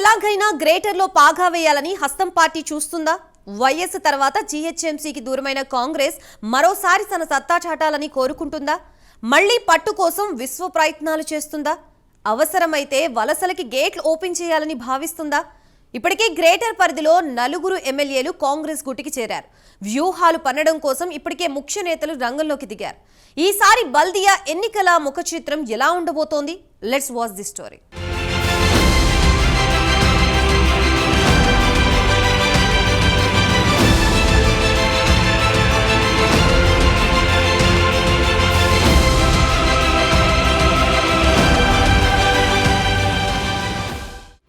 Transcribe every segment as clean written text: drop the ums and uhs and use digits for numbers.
ఎలాగైనా గ్రేటర్లో పాగా వేయాలని హస్తం పార్టీ చూస్తుందా? వైఎస్ తర్వాత జీహెచ్ఎంసీకి దూరమైన కాంగ్రెస్ మరోసారి తన సత్తా చాటాలని కోరుకుంటుందా? మళ్లీ పట్టు కోసం విశ్వ ప్రయత్నాలు చేస్తుందా? అవసరమైతే వలసలకి గేట్లు ఓపెన్ చేయాలని భావిస్తుందా? ఇప్పటికే గ్రేటర్ పరిధిలో 4 ఎమ్మెల్యేలు కాంగ్రెస్ గుటికి చేరారు. వ్యూహాలు పన్నడం కోసం ఇప్పటికే ముఖ్య నేతలు రంగంలోకి దిగారు. ఈసారి బల్దియా ఎన్నికల ముఖ చిత్రం ఎలా ఉండబోతోంది? Let's watch the story.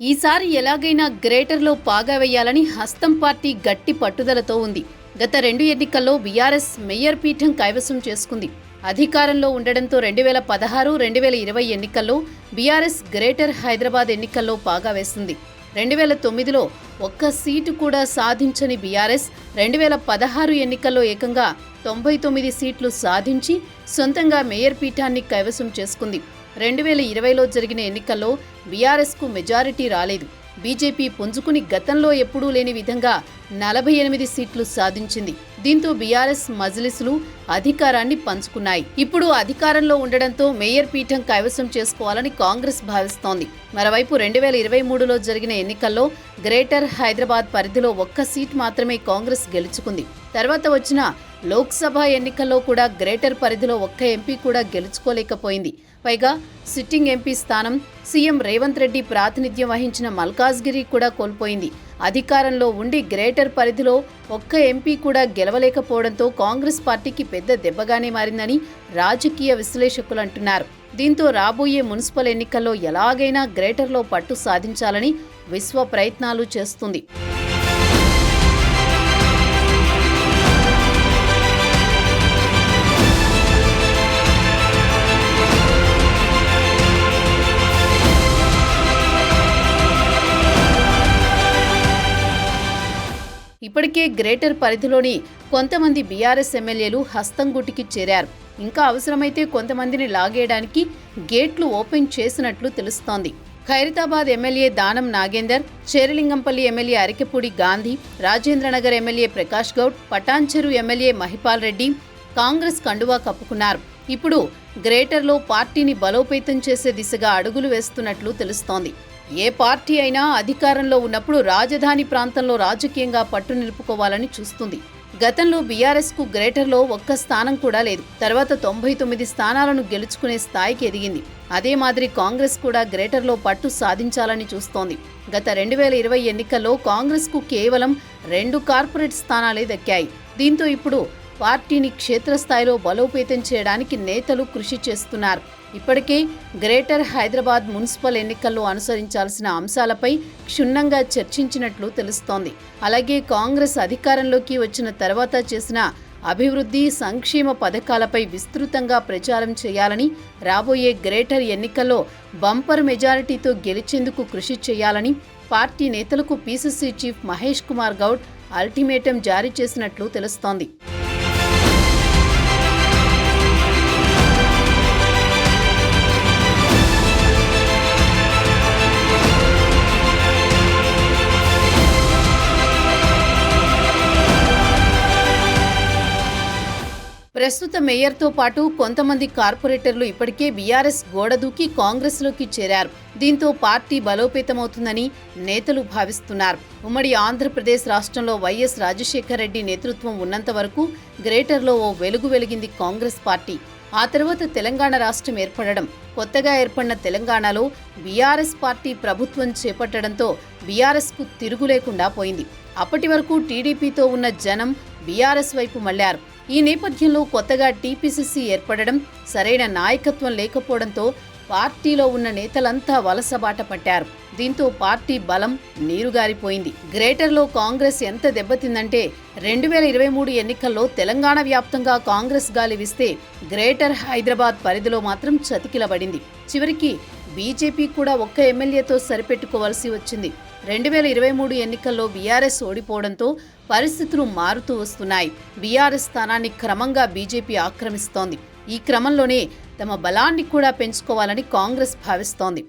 ఈసారి ఎలాగైనా గ్రేటర్లో పాగా వేయాలని హస్తం పార్టీ గట్టి పట్టుదలతో ఉంది. గత 2 ఎన్నికల్లో బీఆర్ఎస్ మేయర్ పీఠం కైవసం చేసుకుంది. అధికారంలో ఉండడంతో 2016, 2020 ఎన్నికల్లో బీఆర్ఎస్ గ్రేటర్ హైదరాబాద్ ఎన్నికల్లో పాగా వేసింది. 2009లో ఒక్క సీటు కూడా సాధించని బీఆర్ఎస్ 2016 ఎన్నికల్లో ఏకంగా 99 సీట్లు సాధించి సొంతంగా మేయర్ పీఠాన్ని కైవసం చేసుకుంది. 2020లో జరిగిన ఎన్నికల్లో బీఆర్ఎస్కు మెజారిటీ రాలేదు. బీజేపీ పుంజుకుని గతంలో ఎప్పుడూ లేని విధంగా 48 సీట్లు సాధించింది. దీంతో బీఆర్ఎస్ మజ్లిస్లు అధికారాన్ని పంచుకున్నాయి. ఇప్పుడు అధికారంలో ఉండడంతో మేయర్ పీఠం కైవసం చేసుకోవాలని కాంగ్రెస్ భావిస్తోంది. మరోవైపు 2023లో జరిగిన ఎన్నికల్లో గ్రేటర్ హైదరాబాద్ పరిధిలో ఒక్క సీట్ మాత్రమే కాంగ్రెస్ గెలుచుకుంది. తర్వాత వచ్చిన లోక్సభ ఎన్నికల్లో కూడా గ్రేటర్ పరిధిలో ఒక్క ఎంపీ కూడా గెలుచుకోలేకపోయింది. పైగా సిట్టింగ్ ఎంపీ స్థానం సీఎం రేవంత్ రెడ్డి ప్రాతినిధ్యం వహించిన మల్కాజ్గిరి కూడా కోల్పోయింది. అధికారంలో ఉండి గ్రేటర్ పరిధిలో ఒక్క ఎంపీ కూడా గెలవలేకపోవడంతో కాంగ్రెస్ పార్టీకి పెద్ద దెబ్బగానే మారిందని రాజకీయ విశ్లేషకులు అంటున్నారు. దీంతో రాబోయే మున్సిపల్ ఎన్నికల్లో ఎలాగైనా గ్రేటర్లో పట్టు సాధించాలని విశ్వ ప్రయత్నాలు చేస్తుంది. ఇప్పటికే గ్రేటర్ పరిధిలోని కొంతమంది బీఆర్ఎస్ ఎమ్మెల్యేలు హస్తం గుటికి చేరారు. ఇంకా అవసరమైతే కొంతమందిని లాగేయడానికి గేట్లు ఓపెన్ చేసినట్లు తెలుస్తోంది. Khairatabad MLA Danam Nagender, Serilingampally MLA Arekapudi Gandhi, Rajendranagar MLA Prakash Goud, Patancheru MLA Mahipal Reddy Congress కండువా కప్పుకున్నారు. ఇప్పుడు గ్రేటర్లో పార్టీని బలోపేతం చేసే దిశగా అడుగులు వేస్తున్నట్లు తెలుస్తోంది. ఏ పార్టీ అయినా అధికారంలో ఉన్నప్పుడు రాజధాని ప్రాంతంలో రాజకీయంగా పట్టు నిలుపుకోవాలని చూస్తుంది. గతంలో బీఆర్ఎస్కు గ్రేటర్లో ఒక్క స్థానం కూడా లేదు. తర్వాత 99 స్థానాలను గెలుచుకునే స్థాయికి ఎదిగింది. అదే మాదిరి కాంగ్రెస్ కూడా గ్రేటర్లో పట్టు సాధించాలని చూస్తోంది. గత 2020 ఎన్నికల్లో కాంగ్రెస్కు కేవలం 2 కార్పొరేట్ స్థానాలే దక్కాయి. దీంతో ఇప్పుడు పార్టీని క్షేత్రస్థాయిలో బలోపేతం చేయడానికి నేతలు కృషి చేస్తున్నారు. ఇప్పటికే గ్రేటర్ హైదరాబాద్ మున్సిపల్ ఎన్నికల్లో అనుసరించాల్సిన అంశాలపై క్షుణ్ణంగా చర్చించినట్లు తెలుస్తోంది. అలాగే కాంగ్రెస్ అధికారంలోకి వచ్చిన తర్వాత చేసిన అభివృద్ధి, సంక్షేమ పథకాలపై విస్తృతంగా ప్రచారం చేయాలని, రాబోయే గ్రేటర్ ఎన్నికల్లో బంపర్ మెజారిటీతో గెలిచేందుకు కృషి చేయాలని పార్టీ నేతలకు PCC chief Mahesh Kumar Goud ultimatum జారీ చేసినట్లు తెలుస్తోంది. ప్రస్తుత మేయర్తో పాటు కొంతమంది కార్పొరేటర్లు ఇప్పటికే బీఆర్ఎస్ గోడ దూకి కాంగ్రెస్లోకి చేరారు. దీంతో పార్టీ బలోపేతమవుతుందని నేతలు భావిస్తున్నారు. ఉమ్మడి ఆంధ్రప్రదేశ్ రాష్ట్రంలో వైఎస్ రాజశేఖర రెడ్డి నేతృత్వం ఉన్నంత వరకు గ్రేటర్లో ఓ వెలుగు వెలిగింది కాంగ్రెస్ పార్టీ. ఆ తర్వాత తెలంగాణ రాష్ట్రం ఏర్పడడం, కొత్తగా ఏర్పడిన తెలంగాణలో బీఆర్ఎస్ పార్టీ ప్రభుత్వం చేపట్టడంతో బీఆర్ఎస్కు తిరుగు లేకుండా పోయింది. అప్పటి వరకు టీడీపీతో ఉన్న జనం బీఆర్ఎస్ వైపు మళ్లారు. ఈ నేపథ్యంలో కొత్తగా టీపీసీసీ ఏర్పడడం, సరైన నాయకత్వం లేకపోవడంతో పార్టీలో ఉన్న నేతలంతా వలసబాట పట్టారు. దీంతో పార్టీ బలం నీరుగారిపోయింది. గ్రేటర్లో కాంగ్రెస్ ఎంత దెబ్బతిందంటే 2023 ఎన్నికల్లో తెలంగాణ వ్యాప్తంగా కాంగ్రెస్ గాలి వీస్తే గ్రేటర్ హైదరాబాద్ పరిధిలో మాత్రం చతికిలబడింది. చివరికి బీజేపీ కూడా ఒక్క ఎమ్మెల్యేతో సరిపెట్టుకోవాల్సి వచ్చింది. 2023 ఎన్నికల్లో బీఆర్ఎస్ ఓడిపోవడంతో పరిస్థితులు మారుతూ వస్తున్నాయి. బీఆర్ఎస్ స్థానాన్ని క్రమంగా బీజేపీ ఆక్రమిస్తోంది. ఈ క్రమంలోనే తమ బలాన్ని కూడా పెంచుకోవాలని కాంగ్రెస్ భావిస్తోంది.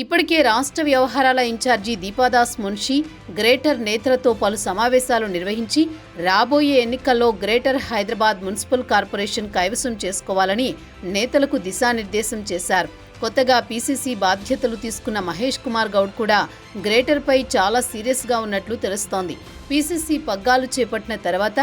ఇప్పటికే రాష్ట్ర వ్యవహారాల ఇన్ఛార్జి దీపాదాస్ మున్షి గ్రేటర్ నేతలతో పలు సమావేశాలు నిర్వహించి రాబోయే ఎన్నికల్లో గ్రేటర్ హైదరాబాద్ మున్సిపల్ కార్పొరేషన్ కైవసం చేసుకోవాలని నేతలకు దిశానిర్దేశం చేశారు. కొత్తగా పీసీసీ బాధ్యతలు తీసుకున్న మహేష్ కుమార్ గౌడ్ కూడా గ్రేటర్పై చాలా సీరియస్గా ఉన్నట్లు తెలుస్తోంది. పీసీసీ పగ్గాలు చేపట్టిన తర్వాత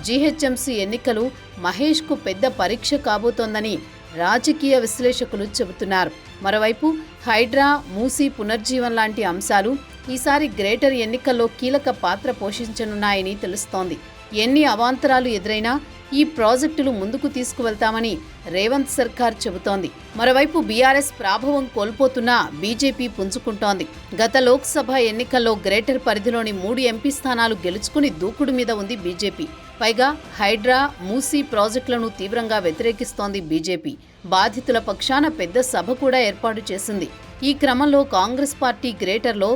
జీహెచ్ఎంసీ ఎన్నికలు మహేష్కు పెద్ద పరీక్ష కాబోతోందని రాజకీయ విశ్లేషకులు చెబుతున్నారు. మరోవైపు హైడ్రా, మూసీ పునర్జీవం లాంటి అంశాలు ఈసారి గ్రేటర్ ఎన్నికల్లో కీలక పాత్ర పోషించనున్నాయని తెలుస్తోంది. ఎన్ని అవాంతరాలు ఎదురైనా ఈ ప్రాజెక్టులు ముందుకు తీసుకువెళ్తామని రేవంత్ సర్కార్ చెబుతోంది. మరోవైపు బీఆర్ఎస్ ప్రాభవం కోల్పోతున్నా బీజేపీ పుంజుకుంటోంది. గత లోక్సభ ఎన్నికల్లో గ్రేటర్ పరిధిలోని 3 ఎంపీ స్థానాలు గెలుచుకుని దూకుడు మీద ఉంది బీజేపీ. పైగా హైడ్రా, మూసీ ప్రాజెక్టులను తీవ్రంగా వ్యతిరేకిస్తోంది బీజేపీ. బాధితుల పక్షాన పెద్ద సభ కూడా ఏర్పాటు చేసింది. ఈ క్రమంలో కాంగ్రెస్ పార్టీ గ్రేటర్లో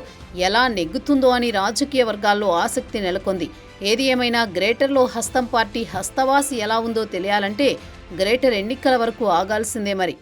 ఎలా నెగ్గుతుందో అని రాజకీయ వర్గాల్లో ఆసక్తి నెలకొంది. ఏది ఏమైనా గ్రేటర్లో హస్తం పార్టీ హస్తవాసి ఎలా ఉందో తెలియాలంటే గ్రేటర్ ఎన్నికల వరకు ఆగాల్సిందే మరి.